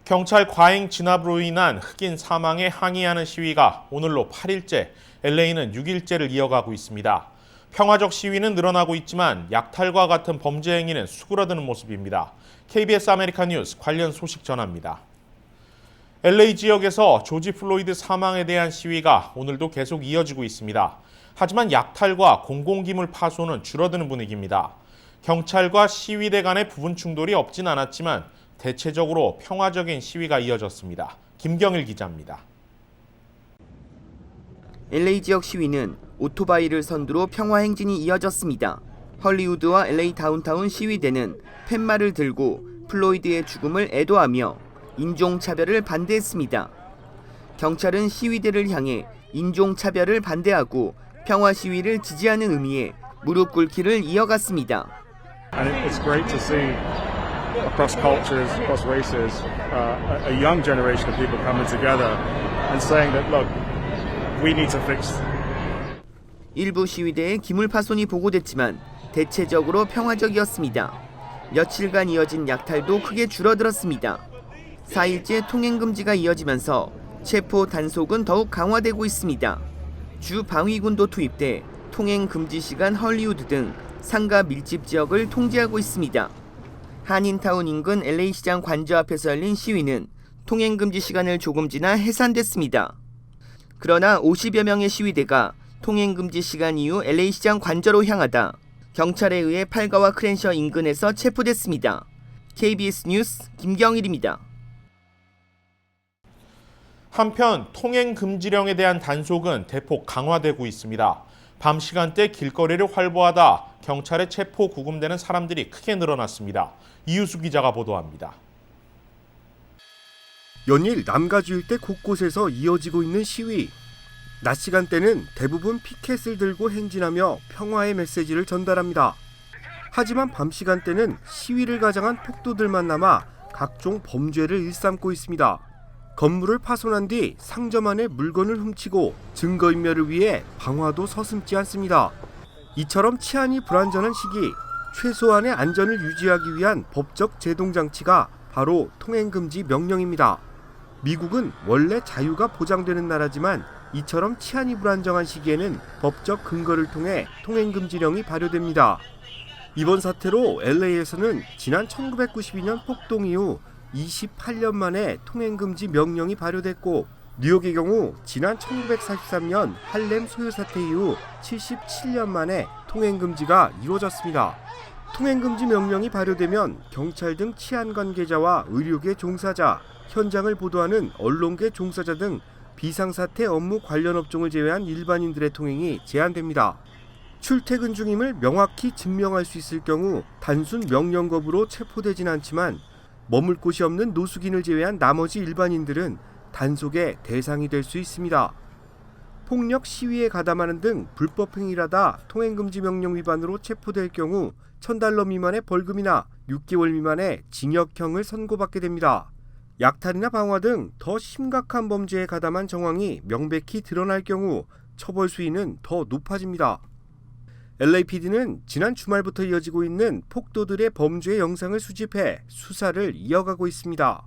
경찰 과잉 진압으로 인한 흑인 사망에 항의하는 시위가 오늘로 8일째, LA는 6일째를 이어가고 있습니다. 평화적 시위는 늘어나고 있지만 약탈과 같은 범죄 행위는 수그러드는 모습입니다. KBS 아메리카 뉴스 관련 소식 전합니다. LA 지역에서 조지 플로이드 사망에 대한 시위가 오늘도 계속 이어지고 있습니다. 하지만 약탈과 공공기물 파손은 줄어드는 분위기입니다. 경찰과 시위대 간의 부분 충돌이 없진 않았지만 대체적으로 평화적인 시위가 이어졌습니다. 김경일 기자입니다. LA 지역 시위는 오토바이를 선두로 평화 행진이 이어졌습니다. 헐리우드와 LA 다운타운 시위대는 팻말을 들고 플로이드의 죽음을 애도하며 인종차별을 반대했습니다. 경찰은 시위대를 향해 인종차별을 반대하고 평화 시위를 지지하는 의미에 무릎 꿇기를 이어갔습니다. And it's great to see across cultures, across races, a young generation of people coming together and saying that, look, we need to fix. 일부 시위대의 기물 파손이 보고됐지만 대체적으로 평화적이었습니다. 며칠간 이어진 약탈도 크게 줄어들었습니다. 4일째 통행 금지가 이어지면서 체포 단속은 더욱 강화되고 있습니다. 주 방위군도 투입돼 통행 금지 시간 헐리우드 등 상가 밀집 지역을 통제하고 있습니다. 한인타운 인근 LA 시장 관저 앞에서 열린 시위는 통행 금지 시간을 조금 지나 해산됐습니다. 그러나 50여 명의 시위대가 통행 금지 시간 이후 LA 시장 관저로 향하다 경찰에 의해 팔가와 크랜셔 인근에서 체포됐습니다. KBS 뉴스 김경일입니다. 한편 통행 금지령에 대한 단속은 대폭 강화되고 있습니다. 밤 시간대 길거리를 활보하다 경찰에 체포 구금되는 사람들이 크게 늘어났습니다. 이유수 기자가 보도합니다. 연일 남가주 일대 곳곳에서 이어지고 있는 시위. 낮 시간대는 대부분 피켓을 들고 행진하며 평화의 메시지를 전달합니다. 하지만 밤 시간대는 시위를 가장한 폭도들만 남아 각종 범죄를 일삼고 있습니다. 건물을 파손한 뒤 상점 안에 물건을 훔치고 증거인멸을 위해 방화도 서슴지 않습니다. 이처럼 치안이 불안전한 시기, 최소한의 안전을 유지하기 위한 법적 제동장치가 바로 통행금지 명령입니다. 미국은 원래 자유가 보장되는 나라지만 이처럼 치안이 불안정한 시기에는 법적 근거를 통해 통행금지령이 발효됩니다. 이번 사태로 LA에서는 지난 1992년 폭동 이후 28년 만에 통행금지 명령이 발효됐고 뉴욕의 경우 지난 1943년 할렘 소요 사태 이후 77년 만에 통행금지가 이루어졌습니다. 통행금지 명령이 발효되면 경찰 등 치안 관계자와 의료계 종사자, 현장을 보도하는 언론계 종사자 등 비상사태 업무 관련 업종을 제외한 일반인들의 통행이 제한됩니다. 출퇴근 중임을 명확히 증명할 수 있을 경우 단순 명령 거부로 체포되진 않지만 머물 곳이 없는 노숙인을 제외한 나머지 일반인들은 단속의 대상이 될 수 있습니다. 폭력 시위에 가담하는 등 불법 행위를 하다 통행금지 명령 위반으로 체포될 경우 $1,000 미만의 벌금이나 6개월 미만의 징역형을 선고받게 됩니다. 약탈이나 방화 등 더 심각한 범죄에 가담한 정황이 명백히 드러날 경우 처벌 수위는 더 높아집니다. LAPD는 지난 주말부터 이어지고 있는 폭도들의 범죄 영상을 수집해 수사를 이어가고 있습니다.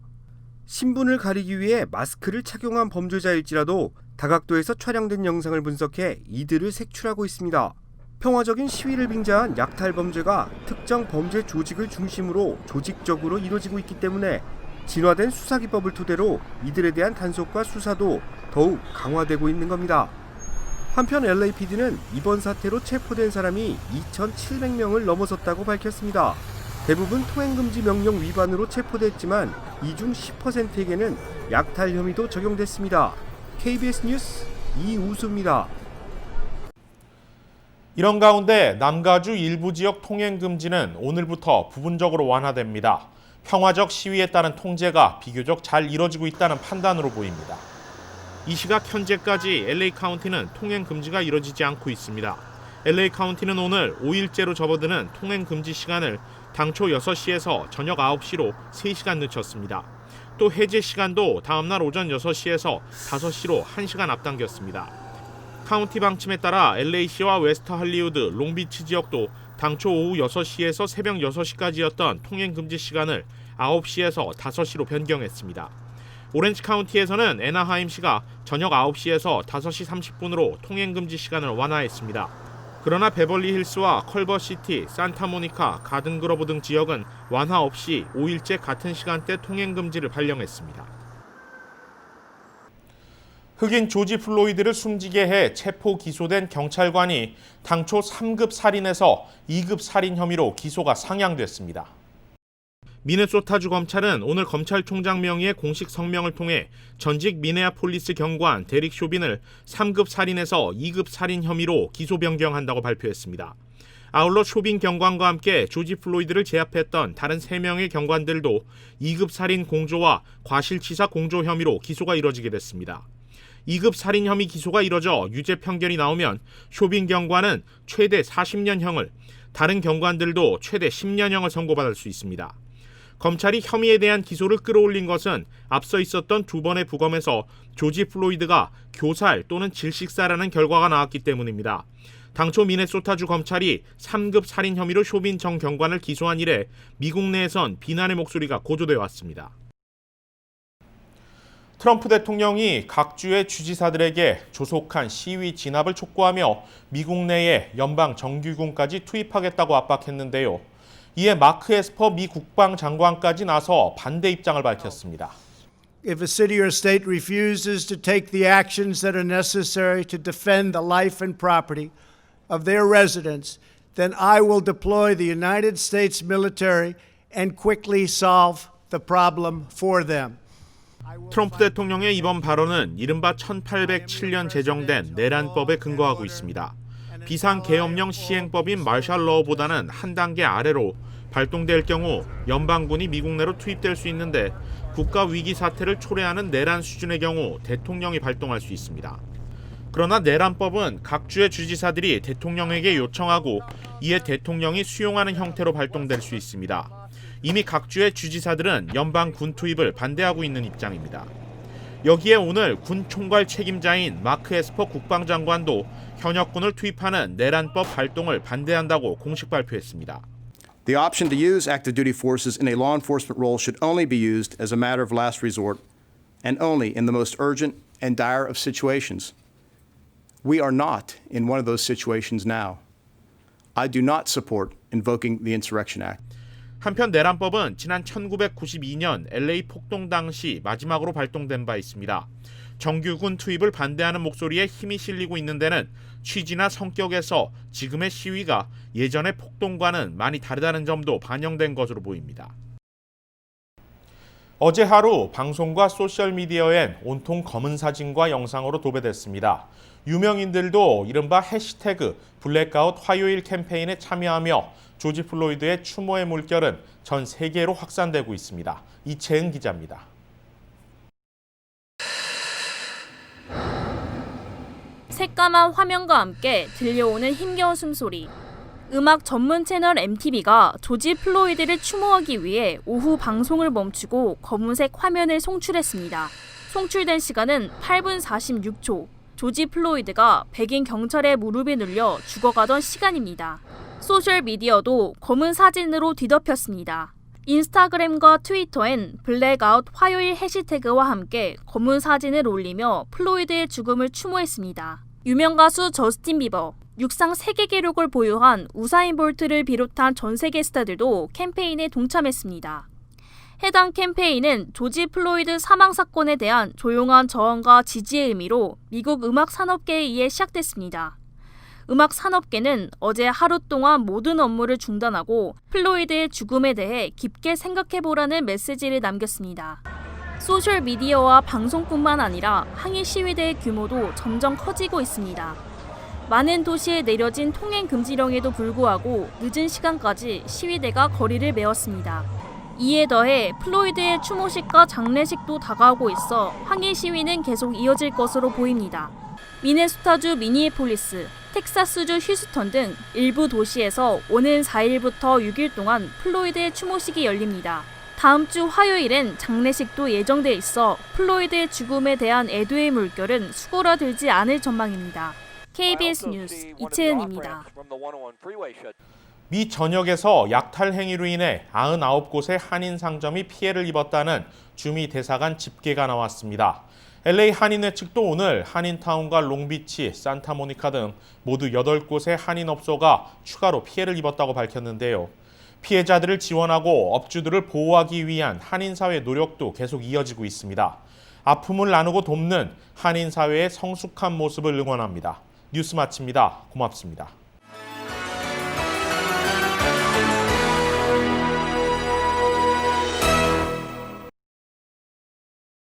신분을 가리기 위해 마스크를 착용한 범죄자일지라도 다각도에서 촬영된 영상을 분석해 이들을 색출하고 있습니다. 평화적인 시위를 빙자한 약탈 범죄가 특정 범죄 조직을 중심으로 조직적으로 이루어지고 있기 때문에 진화된 수사기법을 토대로 이들에 대한 단속과 수사도 더욱 강화되고 있는 겁니다. 한편 LAPD는 이번 사태로 체포된 사람이 2,700명을 넘어섰다고 밝혔습니다. 대부분 통행금지 명령 위반으로 체포됐지만 이 중 10%에게는 약탈 혐의도 적용됐습니다. KBS 뉴스 이우수입니다. 이런 가운데 남가주 일부 지역 통행금지는 오늘부터 부분적으로 완화됩니다. 평화적 시위에 따른 통제가 비교적 잘 이뤄지고 있다는 판단으로 보입니다. 이 시각 현재까지 LA 카운티는 통행 금지가 이뤄지지 않고 있습니다. LA 카운티는 오늘 5일째로 접어드는 통행 금지 시간을 당초 6시에서 저녁 9시로 3시간 늦췄습니다. 또 해제 시간도 다음날 오전 6시에서 5시로 1시간 앞당겼습니다. 카운티 방침에 따라 LA시와 웨스트 할리우드, 롱비치 지역도 당초 오후 6시에서 새벽 6시까지였던 통행 금지 시간을 9시에서 5시로 변경했습니다. 오렌지 카운티에서는 애나하임시가 저녁 9시에서 5시 30분으로 통행금지 시간을 완화했습니다. 그러나 베벌리 힐스와 컬버시티, 산타모니카, 가든그로브 등 지역은 완화 없이 5일째 같은 시간대 통행금지를 발령했습니다. 흑인 조지 플로이드를 숨지게 해 체포 기소된 경찰관이 당초 3급 살인에서 2급 살인 혐의로 기소가 상향됐습니다. 미네소타주 검찰은 오늘 검찰총장 명의의 공식 성명을 통해 전직 미네아폴리스 경관 데릭 쇼빈을 3급 살인에서 2급 살인 혐의로 기소 변경한다고 발표했습니다. 아울러 쇼빈 경관과 함께 조지 플로이드를 제압했던 다른 3명의 경관들도 2급 살인 공조와 과실치사 공조 혐의로 기소가 이뤄지게 됐습니다. 2급 살인 혐의 기소가 이뤄져 유죄 판결이 나오면 쇼빈 경관은 최대 40년형을, 다른 경관들도 최대 10년형을 선고받을 수 있습니다. 검찰이 혐의에 대한 기소를 끌어올린 것은 앞서 있었던 2번의 부검에서 조지 플로이드가 교살 또는 질식사라는 결과가 나왔기 때문입니다. 당초 미네소타주 검찰이 3급 살인 혐의로 쇼빈 전 경관을 기소한 이래 미국 내에선 비난의 목소리가 고조돼 왔습니다. 트럼프 대통령이 각 주의 주지사들에게 조속한 시위 진압을 촉구하며 미국 내에 연방 정규군까지 투입하겠다고 압박했는데요. 이에 마크 에스퍼 미 국방장관까지 나서 반대 입장을 밝혔습니다. If a city or state refuses to take the actions that are necessary to defend the life and property of their residents, then I will deploy the United States military and quickly solve the problem for them. 트럼프 대통령의 이번 발언은 이른바 1807년 제정된 내란법에 근거하고 있습니다. 비상계엄령 시행법인 마셜 러보다는 한 단계 아래로 발동될 경우 연방군이 미국 내로 투입될 수 있는데 국가 위기 사태를 초래하는 내란 수준의 경우 대통령이 발동할 수 있습니다. 그러나 내란법은 각 주의 주지사들이 대통령에게 요청하고 이에 대통령이 수용하는 형태로 발동될 수 있습니다. 이미 각 주의 주지사들은 연방군 투입을 반대하고 있는 입장입니다. 여기에 오늘 군 총괄 책임자인 마크 에스퍼 국방장관도 현역군을 투입하는 내란법 발동을 반대한다고 공식 발표했습니다. The option to use active duty forces in a law enforcement role should only be used as a matter of last resort and only in the most urgent and dire of situations. We are not in one of those situations now. I do not support invoking the Insurrection Act. 한편 내란법은 지난 1992년 LA 폭동 당시 마지막으로 발동된 바 있습니다. 정규군 투입을 반대하는 목소리에 힘이 실리고 있는 데는 취지나 성격에서 지금의 시위가 예전의 폭동과는 많이 다르다는 점도 반영된 것으로 보입니다. 어제 하루 방송과 소셜미디어엔 온통 검은 사진과 영상으로 도배됐습니다. 유명인들도 이른바 해시태그 블랙아웃 화요일 캠페인에 참여하며 조지 플로이드의 추모의 물결은 전 세계로 확산되고 있습니다. 이채은 기자입니다. 새까만 화면과 함께 들려오는 힘겨운 숨소리. 음악 전문 채널 MTV가 조지 플로이드를 추모하기 위해 오후 방송을 멈추고 검은색 화면을 송출했습니다. 송출된 시간은 8분 46초. 조지 플로이드가 백인 경찰의 무릎에 눌려 죽어가던 시간입니다. 소셜미디어도 검은 사진으로 뒤덮였습니다. 인스타그램과 트위터엔 블랙아웃 화요일 해시태그와 함께 검은 사진을 올리며 플로이드의 죽음을 추모했습니다. 유명 가수 저스틴 비버, 육상 세계 기록을 보유한 우사인 볼트를 비롯한 전 세계 스타들도 캠페인에 동참했습니다. 해당 캠페인은 조지 플로이드 사망 사건에 대한 조용한 저항과 지지의 의미로 미국 음악 산업계에 의해 시작됐습니다. 음악 산업계는 어제 하루 동안 모든 업무를 중단하고 플로이드의 죽음에 대해 깊게 생각해보라는 메시지를 남겼습니다. 소셜미디어와 방송뿐만 아니라 항의 시위대의 규모도 점점 커지고 있습니다. 많은 도시에 내려진 통행 금지령에도 불구하고 늦은 시간까지 시위대가 거리를 메웠습니다. 이에 더해 플로이드의 추모식과 장례식도 다가오고 있어 항의 시위는 계속 이어질 것으로 보입니다. 미네소타주 미니애폴리스, 텍사스주 휴스턴 등 일부 도시에서 오는 4일부터 6일 동안 플로이드의 추모식이 열립니다. 다음 주 화요일엔 장례식도 예정돼 있어 플로이드의 죽음에 대한 애도의 물결은 수그러들지 않을 전망입니다. KBS 뉴스 이채은입니다. 미 전역에서 약탈 행위로 인해 99곳의 한인 상점이 피해를 입었다는 주미 대사관 집계가 나왔습니다. LA 한인회 측도 오늘 한인타운과 롱비치, 산타모니카 등 모두 8곳의 한인업소가 추가로 피해를 입었다고 밝혔는데요. 피해자들을 지원하고 업주들을 보호하기 위한 한인사회 노력도 계속 이어지고 있습니다. 아픔을 나누고 돕는 한인사회의 성숙한 모습을 응원합니다. 뉴스 마칩니다. 고맙습니다.